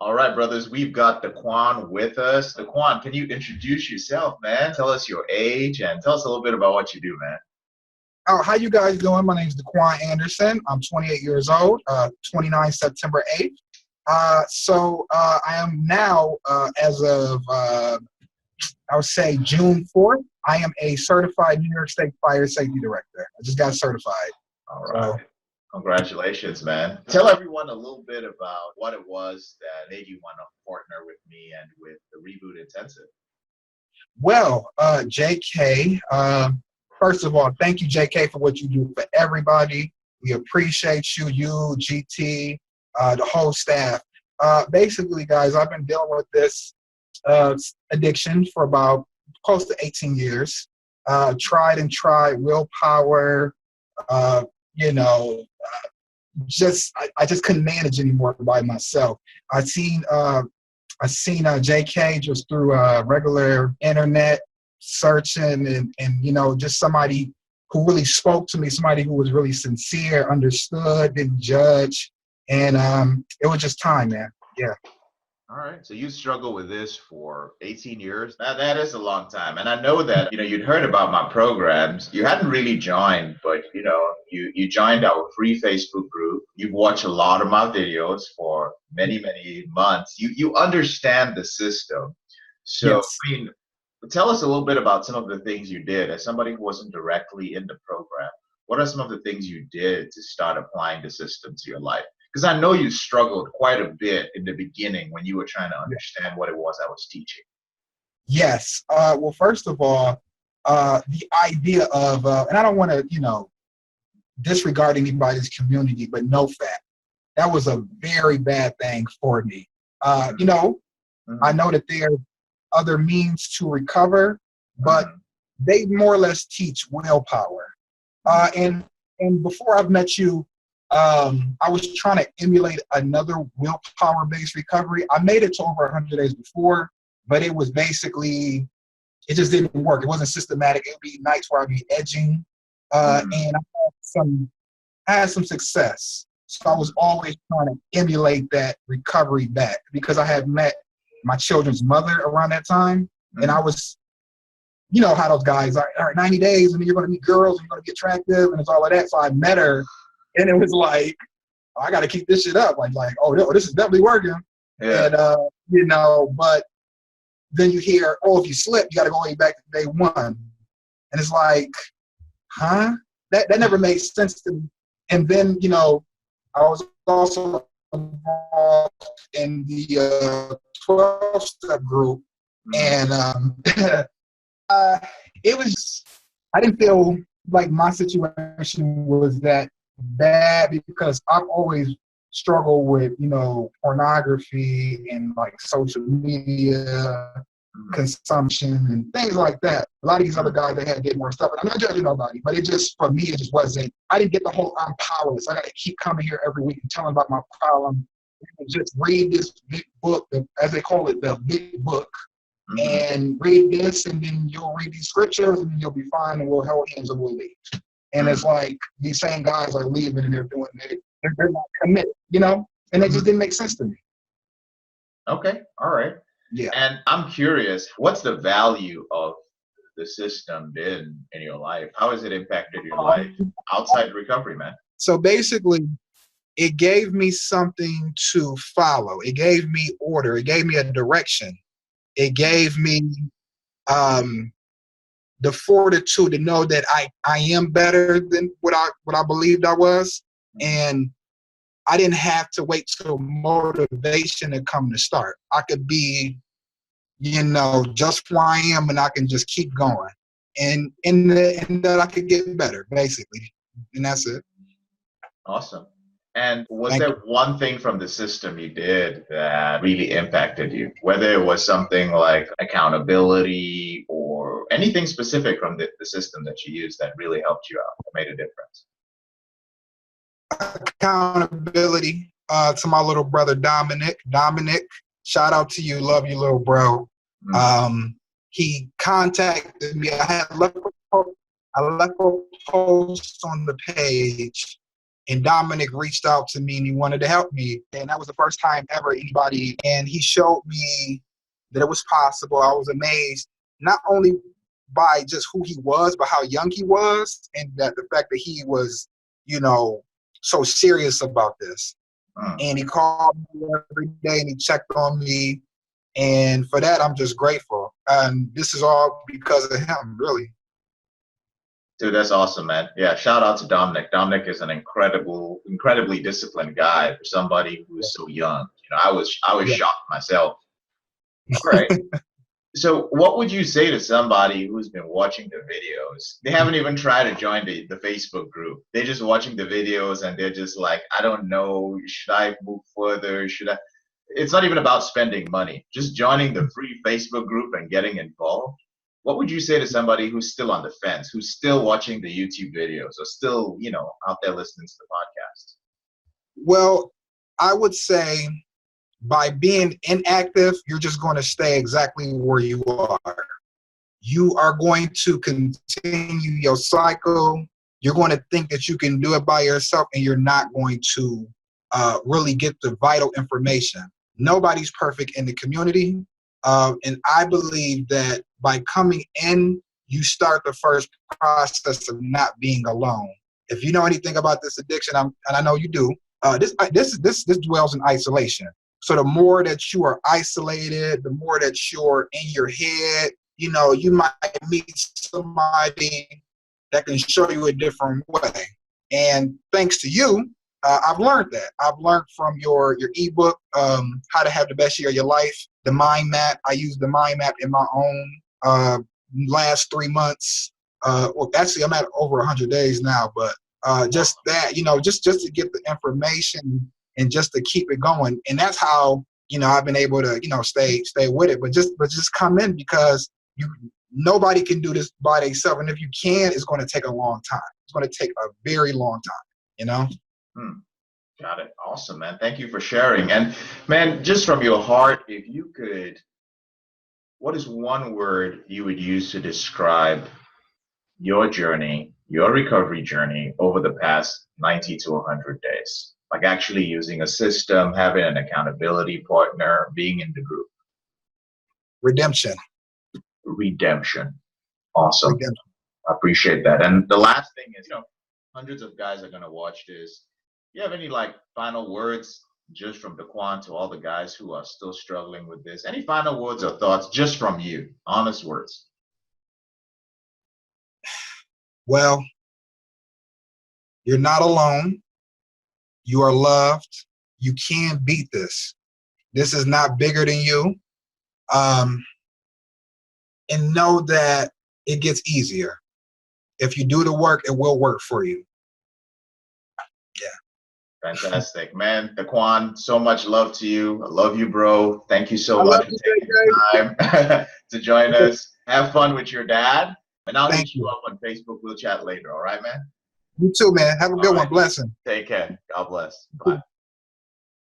All right, brothers, we've got Daquan with us. Daquan, can you introduce yourself, man? Tell us your age and tell us a little bit about what you do, man. Oh, how you guys doing? My name is Daquan Anderson. I'm 28 years old, 29 September 8th. I am now, as of, I would say June 4th, I am a certified New York State Fire Safety Director. I just got certified. All So, right. Congratulations, man. Tell everyone a little bit about what it was that made you want to partner with me and with the Reboot Intensive. JK, first of all, thank you, JK, for what you do for everybody. We appreciate you, GT, the whole staff. Basically, guys, I've been dealing with this addiction for about close to 18 years. Tried and tried, willpower, uh, you know, I just couldn't manage anymore by myself. I seen JK just through regular internet searching and just somebody who really spoke to me, somebody who was really sincere, understood, didn't judge, and it was just time, man. Yeah. All right. So you struggle with this for 18 years. That is a long time. And I know that, you'd heard about my programs. You hadn't really joined, but you joined our free Facebook group. You've watched a lot of my videos for many, many months. You understand the system. So, Yes. tell us a little bit about some of the things you did as somebody who wasn't directly in the program. What are some of the things you did to start applying the system to your life? Because I know you struggled quite a bit in the beginning when you were trying to understand what it was I was teaching. Yes. Well, first of all, the idea of, and I don't want to, disregard anybody's community, but no fact. That was a very bad thing for me. I know that there are other means to recover, but they more or less teach willpower. And before I've met you, I was trying to emulate another willpower-based recovery. I made it to over 100 days before, but it was basically, it just didn't work. It wasn't systematic. It would be nights where I'd be edging, and I had some success. So I was always trying to emulate that recovery back because I had met my children's mother around that time, and I was, you know how those guys are, all right, 90 days, and then you're going to meet girls, and you're going to be attractive, and it's all of that. So I met her, and it was like, oh, I got to keep this shit up. Oh, this is definitely working. Yeah. And, but then you hear, oh, if you slip, you got to go way back to day one. And it's like, huh? That never made sense to me. And then, I was also involved in the 12-step group. And it was, I didn't feel like my situation was that bad because I've always struggled with, pornography and like social media consumption and things like that. A lot of these other guys, they did more stuff. And I'm not judging nobody, but it just, for me, it just wasn't, I didn't get the whole I'm powerless. I got to keep coming here every week and telling about my problem. And just read this big book, as they call it, the big book, and read this, and then you'll read these scriptures, and you'll be fine, and we'll hold hands and we'll leave. And it's like these same guys are leaving, and they're doing it. They're not committed, and it just didn't make sense to me. Okay. All right. Yeah. And I'm curious, what's the value of the system been in your life? How has it impacted your life outside recovery, man? So basically, it gave me something to follow. It gave me order. It gave me a direction. It gave me the fortitude to know that I am better than what I believed I was. And I didn't have to wait till motivation to come to start. I could be, just who I am, and I can just keep going. And that I could get better, basically. And that's it. Awesome. And was there one thing from the system you did that really impacted you? Whether it was something like accountability or anything specific from the system that you used that really helped you out, that made a difference? Accountability to my little brother, Dominic. Dominic, shout out to you. Love you, little bro. He contacted me. I left a post on the page And Dominic reached out to me and he wanted to help me. And that was the first time ever anybody, and he showed me that it was possible. I was amazed, not only by just who he was, but how young he was, and that the fact that he was, you know, so serious about this. And he called me every day and he checked on me. And for that, I'm just grateful. And this is all because of him, really. Dude, that's awesome, man. Yeah, shout out to Dominic. Dominic is an incredibly disciplined guy for somebody who is so young. You know, I was Yeah. shocked myself. All right. So what would you say to somebody who's been watching the videos? They haven't even tried to join the Facebook group. They're just watching the videos and they're just like, I don't know, should I move further? Should I? It's not even about spending money. Just joining the free Facebook group and getting involved. What would you say to somebody who's still on the fence, who's still watching the YouTube videos or still, you know, out there listening to the podcast? Well, I would say by being inactive, you're just going to stay exactly where you are. You are going to continue your cycle. You're going to think that you can do it by yourself, and you're not going to really get the vital information. Nobody's perfect in the community. And I believe that by coming in, you start the first process of not being alone. If you know anything about this addiction, and I know you do, this dwells in isolation. So the more that you are isolated, the more that you're in your head, you know, you might meet somebody that can show you a different way. And thanks to you, I've learned that. I've learned from your ebook, How to Have the Best Year of Your Life, the mind map. I use the mind map in my own last 3 months. Well, actually, I'm at over 100 days now, but just that, you know, just to get the information and just to keep it going. And that's how, you know, I've been able to, you know, stay with it. But just come in, because nobody can do this by themselves. And if you can, it's going to take a long time. It's going to take a very long time, you know? Got it. Awesome, man. Thank you for sharing. And man, just from your heart, if you could, what is one word you would use to describe your journey, your recovery journey over the past 90 to 100 days? Like actually using a system, having an accountability partner, being in the group. Redemption. Redemption. Awesome. Redemption. I appreciate that. And the last thing is, you know, hundreds of guys are going to watch this. You have any like final words just from Daquan to all the guys who are still struggling with this? Any final words or thoughts just from you? Honest words. Well, you're not alone. You are loved. You can beat this. This is not bigger than you. And know that it gets easier. If you do the work, it will work for you. Yeah. Fantastic, man. Daquan, so much love to you. I love you, bro. Thank you so I much love for you, taking the time to join us. Have fun with your dad. And I'll hit you up on Facebook. We'll chat later. All right, man? You too, man. Have a good All one. right. Blessing. Take care. God bless. Bye.